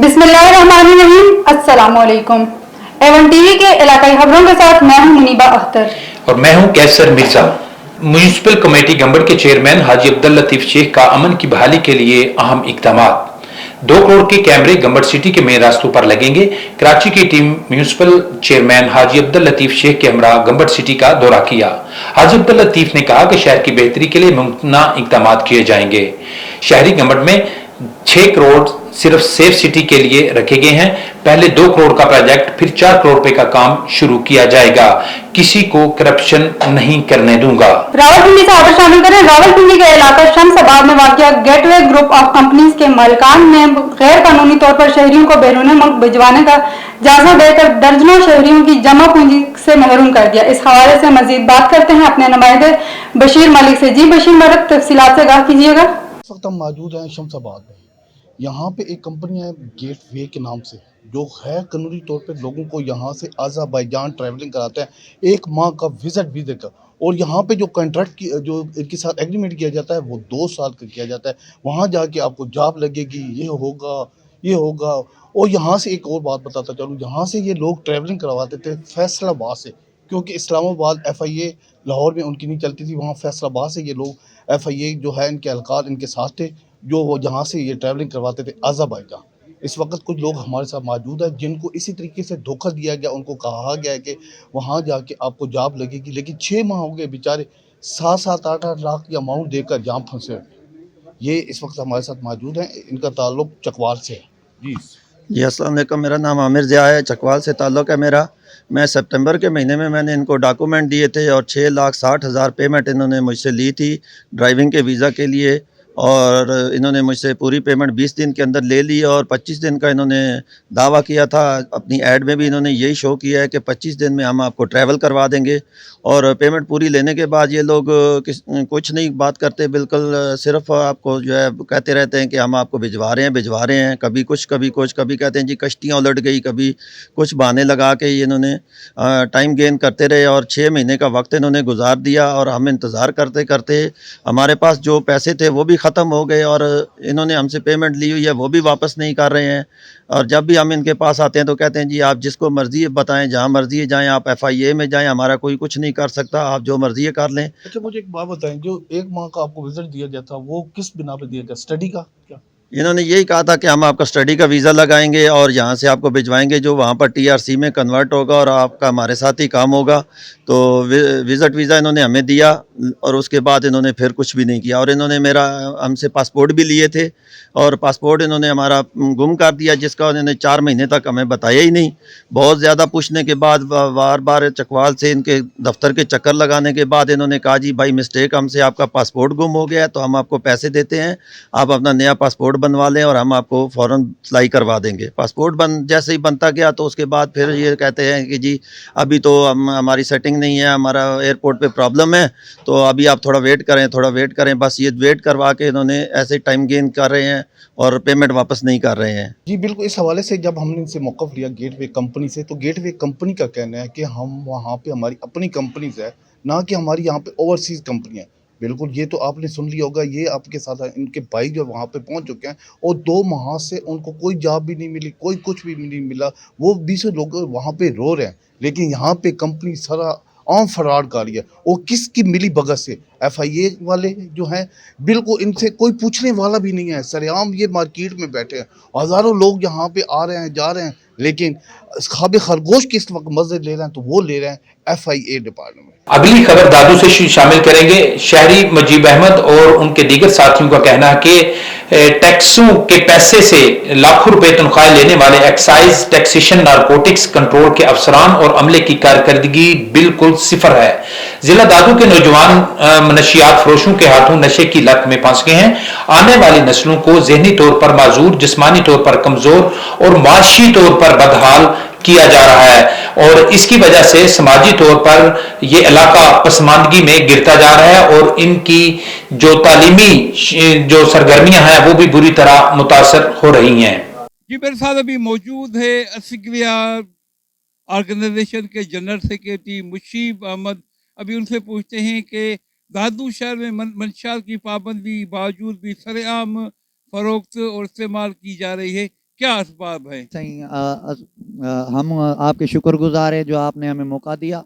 बिस्मिल्लाहिर्रहमानिर्रहीम, अस्सलाम वालेकुम। एवन टीवी के इलाकाई खबरों के साथ मैं हूं मुनीबा अख्तर और मैं हूं कैसर मिर्जा। म्यूनिसिपल कमेटी गंबड़ के चेयरमैन हाजी अब्दुल लतीफ शेख का अमन की बहाली के लिए अहम इकदामात। 2 करोड़ के कैमरे गंबड़ सिटी के मेन रास्तों पर लगेंगे। कराची की team municipal chairman Haji Abdul Latif Sheikh के हमरा गंबड़ सिटी का दौरा किया। हाजी अब्दुल लतीफ ने कहा कि शहर की बेहतरी के लिए मुमकिन इकदामात किए जाएंगे। शहरी गंबड़ में 6 करोड़ सिर्फ सेफ सिटी के लिए रखे गए हैं। पहले 2 करोड़ का प्रोजेक्ट, फिर 4 करोड़ रुपए का काम शुरू किया जाएगा। किसी को करप्शन नहीं करने दूंगा। रावलपिंडी से खबर शामिल करें। रावलपिंडी के इलाका शमसाबाद में वाक़िया गेटवे ग्रुप ऑफ कंपनीज के मालिकान ने गैर कानूनी तौर पर शहरियों को बैरून मुल्क भिजवाने का जायजा देकर दर्जनों शहरियों की जमा पूंजी से महरूम कर दिया। इस हवाले से मजीद बात करते हैं अपने नुमाइंदे बशीर मलिक से। जी बशीर मलिक, तफसीलात से आगाह कीजिएगा। इस वक्त हम मौजूद हैं शमसाबाद में। यहाँ पे एक कंपनी है गेट वे के नाम से, जो है कानूनी तौर पे लोगों को यहाँ से अज़रबैजान ट्रैवलिंग कराते हैं 1 माह का वीज़ा का। और यहाँ पे जो कॉन्ट्रैक्ट की जो इनके साथ एग्रीमेंट किया जाता है वो 2 साल का किया जाता है। वहाँ जाके आपको जॉब लगेगी, ये होगा। और यहाँ से एक और बात बताता चलूँ, यहाँ से ये लोग ट्रैवलिंग करवाते थे फैसलाबाद से, क्योंकि इस्लामाबाद FIA लाहौर में उनकी नहीं चलती थी। वहाँ फैसलाबाद से ये लोग FIA जो है इनके एहलकार इनके साथ थे, जो वो यहाँ से ये ट्रैवलिंग करवाते थे अज़रबैजान। इस वक्त कुछ लोग हमारे साथ मौजूद हैं जिनको इसी तरीके से धोखा दिया गया। उनको कहा गया है कि वहाँ जाके आपको जॉब लगेगी, लेकिन 6 माह हो गए बेचारे 7-7, 8-8 लाख की अमाउंट देकर जहाँ फंसे हैं। ये इस वक्त हमारे साथ मौजूद हैं, इनका ताल्लुक चकवाल से है। जी अस्सलाम वालेकुम, मेरा नाम आमिर ज़िया है, चकवाल से ताल्लुक़ है मेरा। मैं सितंबर के महीने में मैंने इनको डॉक्यूमेंट दिए थे और 6,60,000 पेमेंट इन्होंने मुझसे ली थी ड्राइविंग के वीज़ा के लिए। और इन्होंने मुझसे पूरी पेमेंट 20 दिन के अंदर ले ली और 25 दिन का इन्होंने दावा किया था। अपनी ऐड में भी इन्होंने यही शो किया है कि 25 दिन में हम आपको ट्रैवल करवा देंगे। और पेमेंट पूरी लेने के बाद ये लोग कुछ नहीं बात करते, बिल्कुल सिर्फ आपको जो है कहते रहते हैं कि हम आपको भिजवा रहे हैं। कभी कुछ कभी कहते हैं जी कश्तियाँ उलट गई, कभी कुछ बहाने लगा के ये इन्होंने टाइम गेन करते रहे। और 6 महीने का वक्त इन्होंने गुजार दिया और हम इंतज़ार करते करते हमारे पास जो पैसे थे वो भी ख़त्म हो गए और इन्होंने हमसे पेमेंट ली हुई है वो भी वापस नहीं कर रहे हैं। और जब भी हम इनके पास आते हैं तो कहते हैं जी आप जिसको मर्ज़ी बताएं, जहाँ मर्ज़ी जाएं, आप FIA में जाएं, हमारा कोई कुछ नहीं कर सकता, आप जो मर्ज़ी कर लें। अच्छा, मुझे एक बात बताएं, जो 1 माह का आपको विजिट दिया गया था वो किस बिना पे दिया गया? स्टडी का क्या? इन्होंने यही कहा था कि हम आपका स्टडी का वीज़ा लगाएंगे और यहाँ से आपको भिजवाएंगे, जो वहाँ पर TRC में कन्वर्ट होगा और आपका हमारे साथ ही काम होगा। तो विज़िट वीज़ा इन्होंने हमें दिया और उसके बाद इन्होंने फिर कुछ भी नहीं किया। और इन्होंने हमसे पासपोर्ट भी लिए थे और पासपोर्ट इन्होंने हमारा गुम कर दिया, जिसका उन्होंने 4 महीने तक हमें बताया ही नहीं। बहुत ज़्यादा पूछने के बाद, बार बार चकवाल से इनके दफ्तर के चक्कर लगाने के बाद इन्होंने कहा जी भाई मिस्टेक हमसे, आपका पासपोर्ट गुम हो गया है तो हम आपको पैसे देते हैं, आप अपना नया पासपोर्ट बनवा लें और हम आपको फ़ौरन फ्लाई करवा देंगे। पासपोर्ट जैसे ही बनता गया तो उसके बाद फिर ये कहते हैं कि जी अभी तो हमारी सेटिंग नहीं है, हमारा एयरपोर्ट पे प्रॉब्लम है, तो अभी आप थोड़ा वेट करें। बस ये वेट करवा के इन्होंने ऐसे टाइम गेन कर रहे हैं और पेमेंट वापस नहीं कर रहे हैं। जी बिल्कुल। इस हवाले से जब हमने इनसे मौक़िफ़ लिया गेटवे कंपनी से, तो गेटवे कंपनी का कहना है कि हम वहाँ पे हमारी अपनी कंपनीज़ है, ना कि हमारी यहाँ पे ओवरसीज़ कंपनी है। बिल्कुल, ये तो आपने सुन लिया होगा। ये आपके साथ इनके भाई जो वहाँ पे पहुँच चुके हैं और 2 माह से उनको कोई जॉब भी नहीं मिली, कोई कुछ भी नहीं मिला। वो 20 लोग वहाँ पे रो रहे हैं, लेकिन यहाँ पे कंपनी सारा आम फराडकारी है। और किसकी मिली भगत से? FIA वाले जो हैं, बिल्कुल इनसे कोई पूछने वाला भी नहीं है। सरेआम ये मार्केट में बैठे हैं, हज़ारों लोग यहाँ पे आ रहे हैं, जा रहे हैं, लेकिन ख़ाब खरगोश की इस वक्त मज़े ले रहे हैं तो वो ले रहे हैं FIA डिपार्टमेंट में। अगली खबर दादू से शामिल करेंगे। शहरी मुजीब अहमद और उनके दीगर साथियों का कहना है कि टैक्सों के पैसे से लाखों रुपए तनख्वाह लेने वाले एक्साइज, टैक्सेशन, नारकोटिक्स कंट्रोल के अफसरान और अमले की कारकर्दगी बिल्कुल सिफर है। जिला दादू के नौजवान मनशियात फरोशों के हाथों नशे की लत में फंस गए हैं। आने वाली नस्लों को ज़हनी तौर पर माजूर, जिस्मानी तौर पर कमजोर और माशी तौर पर बदहाल किया जा रहा है और इसकी वजह से समाजी तौर पर ये इलाका पसमानदगी में गिरता जा रहा है और इनकी जो तालीमी जो सरगर्मियां हैं वो भी बुरी तरह मुतासर हो रही हैं। जी मेरे साथ अभी मौजूद है असगिया ऑर्गेनाइजेशन के जनरल सेक्रेटरी मुशीब अहमद। अभी उनसे पूछते हैं कि दादू शहर में मंशात की पाबंदी बावजूद भी सरेआम फरोख्त और इस्तेमाल की जा रही है, क्या असबाब है? सही हम आपके शुक्रगुजार हैं जो आपने हमें मौका दिया।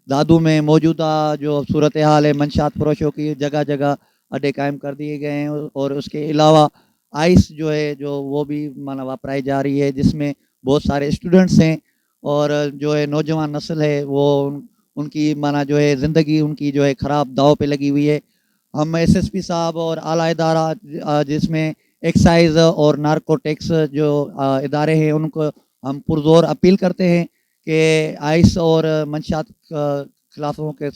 दादू में मौजूदा जो सूरत हाल है, मंशात फरोशों की जगह जगह अड्डे कायम कर दिए गए हैं, और उसके अलावा आइस जो है जो वो भी माना वापराई जा रही है, जिसमें बहुत सारे स्टूडेंट्स हैं, और जो है नौजवान नस्ल है वो उनकी माना जो है ज़िंदगी उनकी जो है ख़राब दाव पे लगी हुई है। हम SSP साहब और आला इदारा जिसमें एक्साइज और नारकोटिक्स जो इदारे हैं उनको हम पुरजोर अपील करते हैं कि आइस और मंशात खिलाफों के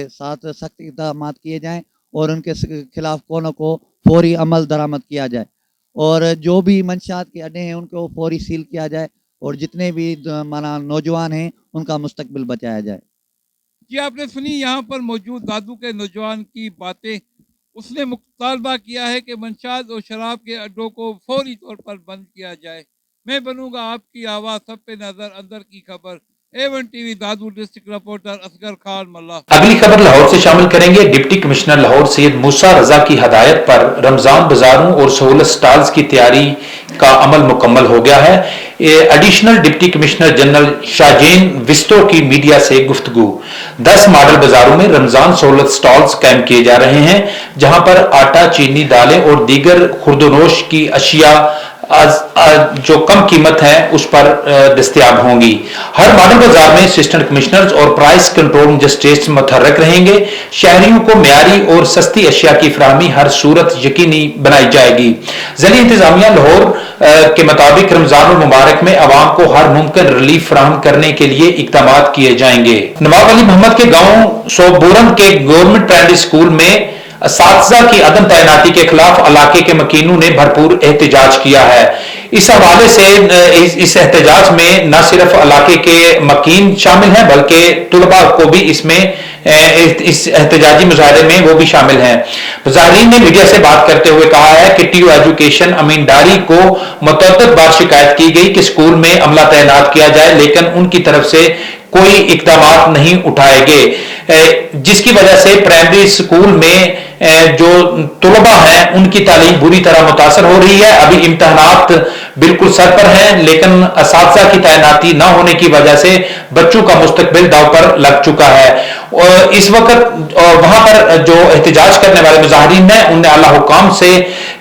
साथ सख्त इक़दाम किए जाएं और उनके खिलाफ कोनो को फौरी अमल दरामद किया जाए, और जो भी मंशात के अड्डे हैं उनको फौरी सील किया जाए, और जितने भी माना नौजवान हैं उनका मुस्तकबिल बचाया जाए। जी, आपने सुनी यहाँ पर मौजूद दादू के नौजवान की बातें। उसने मुतालबा किया है कि मंशात और शराब के अड्डों को फौरी तौर पर बंद किया जाए। मैं बनूंगा आपकी आवाज़, सब पे नज़र, अंदर की खबर। A1 TV दादू डिस्ट्रिक्ट रिपोर्टर असगर खान मल्ला। अगली खबर लाहौर से शामिल करेंगे। डिप्टी कमिश्नर लाहौर सैयद मूसा रजा की हदायत पर रमजान बाजारों और सहूलत स्टॉल्स की तैयारी का अमल मुकम्मल हो गया है। एडिशनल डिप्टी कमिश्नर जनरल शाहजेन विस्टो की मीडिया से गुफ्तगू। 10 मॉडल बाजारों में रमजान सहूलत स्टॉल्स कायम किए जा रहे हैं, जहां पर आटा, चीनी, दालें और दीगर खुर्दोनोश की अशिया जो कम कीमत है उस पर दस्तयाब होंगी। हर मॉडल बाजार में असिस्टेंट कमिश्नर्स और प्राइस कंट्रोल मजिस्ट्रेट्स मुतहर्रक रहेंगे। शहरियों को मियारी और सस्ती अशिया की फराहमी हर सूरत यकीनी बनाई जाएगी। ज़िली इंतजामिया लाहौर के मुताबिक रमजान मुबारक में अवाम को हर मुमकिन रिलीफ फराहम करने के लिए इकदाम किए जाएंगे। नवाब अली मोहम्मद के गांव सोबोरन के गवर्नमेंट प्राइमरी स्कूल में असातिज़ा की अदम तैनाती के खिलाफ इलाके के मकीनों ने भरपूर एहतजाज किया है। इस हवाले से इस एहतजाज में न सिर्फ इलाके के मकीन शामिल हैं बल्कि तुलबा को भी इसमें इस एहतजाजी मुजाहरे में वो भी शामिल हैं। मुजाहिरीन ने मीडिया से बात करते हुए कहा है कि TU एजुकेशन अमीनदारी को मुतअद्दिद बार शिकायत की गई कि स्कूल में अमला तैनात किया जाए, लेकिन उनकी तरफ से कोई इकदाम नहीं उठाए गए, जिसकी वजह से प्राइमरी स्कूल में जो तुलबा हैं उनकी तालीम बुरी तरह मुतासर हो रही है। अभी इम्तहानात बिल्कुल सर पर हैं, लेकिन असातिज़ा की तैनाती न होने की वजह से बच्चों का मुस्तकबिल दाव पर लग चुका है। और इस वक्त वहां पर जो एहतजाज करने वाले मुजाहिरीन हैं उनने आला हुकाम से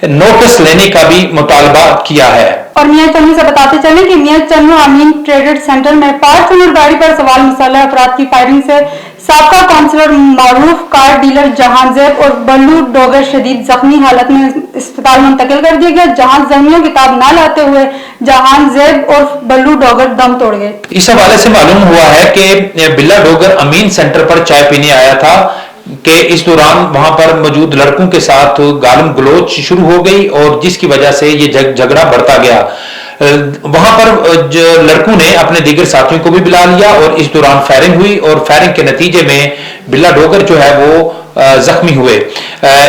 नोटिस लेने का भी मुतालबा किया है। और मियां चन्नू से बताते चले कि मियां चन्नू अमीन ट्रेडेड सेंटर में फॉर्च्यूनर गाड़ी पर सवार मुसल्लह अफराद की फायरिंग से साबका काउंसलर मारूफ कार डीलर जहांजेब और बल्लू डोगर शदीद जख्मी हालत में अस्पताल मुंतकिल कर दिया गया, जहां जख्मियों की ताब न लाते हुए जहांजेब और बल्लू डोगर दम तोड़ गए। इस हवाले से मालूम हुआ है कि बिल्ला डोगर अमीन सेंटर पर चाय पीने आया था कि इस दौरान वहां पर मौजूद लड़कों के साथ गालम गलोच शुरू हो गई और जिसकी वजह से ये झगड़ा बढ़ता गया। वहां पर जो लड़कों ने अपने दीगर साथियों को भी बुला लिया और इस दौरान फायरिंग हुई और फायरिंग के नतीजे में बिल्ला डोगर जो है वो जख्मी हुए।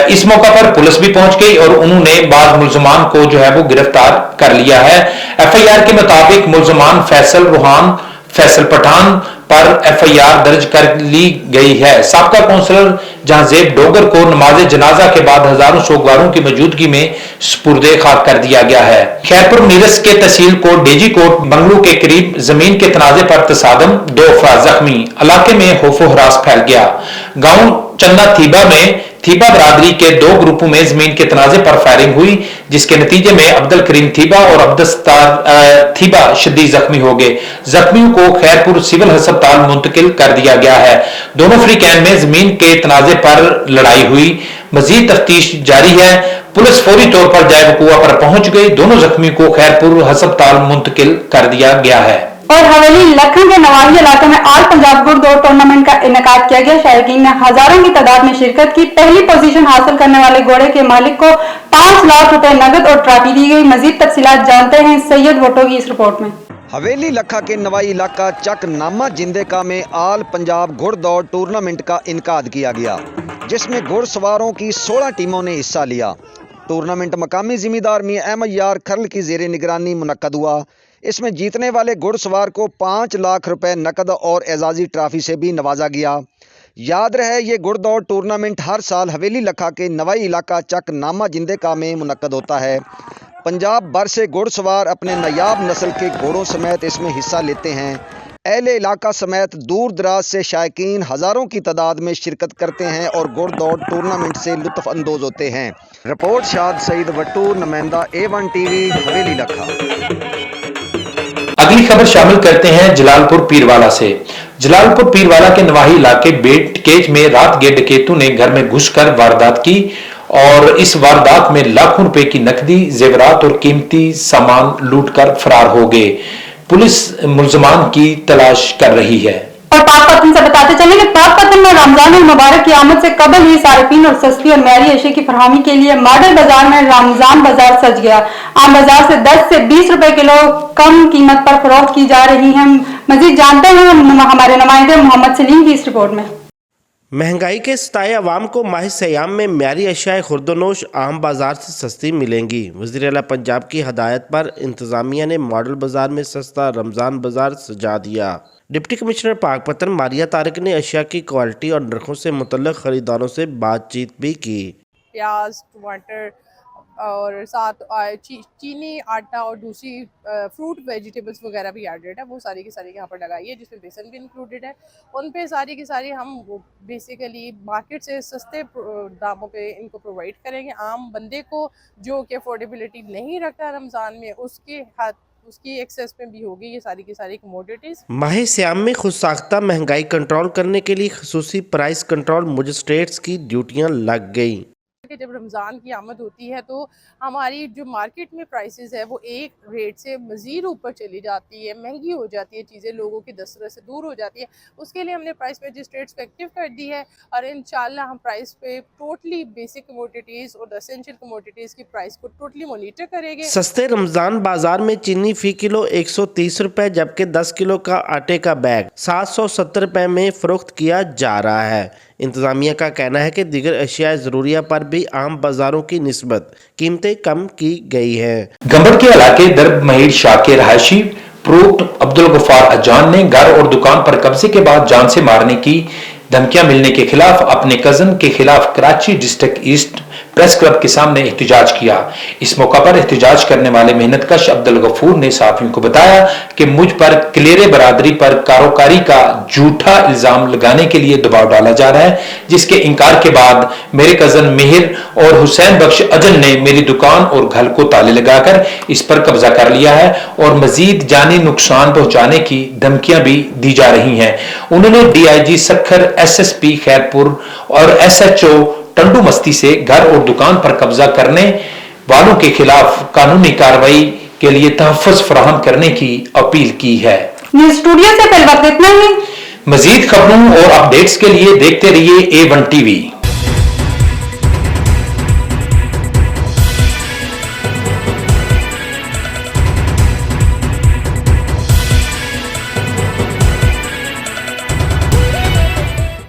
इस मौका पर पुलिस भी पहुंच गई और उन्होंने बाद मुल्जमान को जो है वो गिरफ्तार कर लिया है। FIR के मुताबिक मुल्जमान फैसल रोहान, फैसल पठान पर FIR दर्ज कर ली गई है। साबका काउंसलर जहांजेब डोगर को नमाज जनाजा के बाद हजारों सोगवारों की मौजूदगी में सुपुर्दे खाक कर दिया गया है। खैरपुर नीरस के तहसील कोट डेजी कोट बंगलू के करीब जमीन के तनाजे पर तसादम, 2 अफराद जख्मी। इलाके में खौफो हरास फैल गया। गांव चन्ना थीबा में थीबा बरादरी के 2 ग्रुपों में जमीन के तनाजे पर फायरिंग हुई, जिसके नतीजे में अब्दुल करीम थीबा और अब्दुल सत्तार थीबा शदीद जख्मी हो गए। जख्मियों को खैरपुर सिविल अस्पताल मुंतकिल कर दिया गया है। दोनों फ्रीकैन में जमीन के तनाजे पर लड़ाई हुई। मजीद तफ्तीश जारी है। पुलिस फौरी तौर पर जाए वकुआ पर पहुंच गई। दोनों जख्मियों को खैरपुर अस्पताल मुंतकिल कर दिया गया है। और हवेली लखन के नवाही इलाके में ऑल पंजाब गुड़ दौड़ टूर्नामेंट का इनेकाद किया गया। शायकीन ने हजारों की तादाद में शिरकत की। पहली पोजीशन हासिल करने वाले घोड़े के मालिक को 5 लाख रुपए नगद और ट्रॉफी दी गई। मजीद तफसीलात जानते हैं सैयद भुट्टो की इस रिपोर्ट में। हवेली लखा के नवाई इलाका चक नामा जिंदेका में आल पंजाब घुड़दौड़ टूर्नामेंट का इनकाद किया गया, जिसमें घुड़सवारों की 16 टीमों ने हिस्सा लिया। टूर्नामेंट मकामी जिम्मेदार मियां अहमद यार खरल की जेर निगरानी मुनक्कद हुआ। इसमें जीतने वाले घुड़सवार को 5 लाख रुपए नकद और एजाजी ट्रॉफी से भी नवाजा गया। याद रहे ये घुड़दौड़ टूर्नामेंट हर साल हवेली लखा के नवाई इलाका चक नामा जिंदेका में मुनक्कद होता है। पंजाब भर से घुड़सवार अपने नायाब नस्ल के घोड़ों समेत इसमें हिस्सा लेते हैं। अहले इलाका समेत दूर दराज से शायकीन हज़ारों की तादाद में शिरकत करते हैं और घुड़दौड़ टूर्नामेंट से लुत्फ़ अंदोज़ होते हैं। रिपोर्ट शाद सईद वट्टू, नुमाइंदा A1 TV, हवेली लखा। अगली खबर शामिल करते हैं जलालपुर पीरवाला से। जलालपुर पीरवाला के नवाही इलाके बेटकेज में रात गए डकैतों ने घर में घुसकर वारदात की और इस वारदात में लाखों रुपए की नकदी, जेवरात और कीमती सामान लूटकर फरार हो गए। पुलिस मुलजमान की तलाश कर रही है। और पाकपतन से बताते चले कि पाकपतन में रमजान मुबारक की आमद से कबल ही सार्फिन और सस्ती और म्यारी अशिया की फरहमी के लिए मॉडल बाजार में रमजान बाजार सज गया। आम बाजार से 10 से 20 रुपए किलो कम कीमत पर फरोख्त की जा रही है। मजीद जानते हैं हमारे नुमाइंदे मोहम्मद सलीम की इस रिपोर्ट में। महंगाई के सताए अवाम को माह सयाम में म्यारी अशियाए खुर्दनोश आम बाजार से सस्ती मिलेंगी। वज़ीर आला पंजाब की हदायत पर इंतज़ामिया ने मॉडल बाजार में सस्ता रमज़ान बाजार सजा दिया। डिप्टी कमिश्नर पाकपतन मारिया तारिक ने अशिया की क्वालिटी और नरखों से मुतल्लिक़ ख़रीदारों से बातचीत भी की। प्याज, टमाटर और साथ चीनी, आटा और दूसरी फ्रूट वेजिटेबल्स वगैरह भी एडेड है, वो सारी की सारी यहाँ पर लगाई है, जिसमें बेसन भी इंक्लूडेड है। उन पे सारी की सारी हम बेसिकली मार्केट से सस्ते दामों पे इनको प्रोवाइड करेंगे। आम बंदे को जो कि अफोर्डेबिलिटी नहीं रखता रमज़ान में, उसकी एक्सेस में भी होगी ये सारी की सारी कमोडिटीज़। माह सियाम में खुद साख्ता महंगाई कंट्रोल करने के लिए खसूसी प्राइस कंट्रोल मजिस्ट्रेट्स की ड्यूटियाँ लग गई। कि जब रमज़ान की आमद होती है तो हमारी जो मार्केट में प्राइसेस है वो एक रेट से मज़ीद ऊपर चली जाती है, महंगी हो जाती है, चीज़ें लोगों की दस्तरस से दूर हो जाती है। उसके लिए हमने प्राइस मजिस्ट्रेट्स को एक्टिव कर दी है और इंशाल्लाह हम प्राइस पे टोटली बेसिक कमोडिटीज़ और एसेंशियल कमोडिटीज़ की प्राइस को टोटली मॉनिटर करेंगे। सस्ते रमज़ान बाजार में चीनी फ़ी किलो 130 रुपये, जबकि 10 किलो का आटे का बैग 770 रुपये में फ़रोख्त किया जा रहा है। इंतज़ामिया का कहना है कि दीगर अशिया ज़रूरिया पर भी आम बाजारों की निस्बत कीमतें कम की गई हैं। गंबड़ के इलाके दरब महीर शाह के रहायशी प्रोक्त अब्दुल गफ्फार अजान ने घर और दुकान पर कब्जे के बाद जान से मारने की धमकियां मिलने के खिलाफ अपने कजन के खिलाफ Karachi district east press club के सामने एहतजाज किया। इस मौका पर एहतजाज करने वाले मेहनतकश अब्दुल गफूर ने साफियों को बताया कि मुझ पर क्लेरे बरादरी पर कारोकारी का झूठा इल्जाम लगाने के लिए दबाव डाला जा रहा है, जिसके इनकार के बाद मेरे कजन मिहिर और हुसैन बख्श अजन ने मेरी दुकान और घर को ताले लगाकर इस पर कब्जा कर लिया है और मजीद जानी नुकसान पहुंचाने की धमकियां भी दी जा रही हैं। उन्होंने DIG सक्खर, SSP खैरपुर और SHO टंडू मस्ती से घर और दुकान पर कब्जा करने वालों के खिलाफ कानूनी कार्रवाई के लिए तहफ़्फ़ुज़ फराहम करने की अपील की है। न्यूज़ स्टूडियो से फिलहाल इतना ही। मजीद खबरों और अपडेट्स के लिए देखते रहिए A1 TV।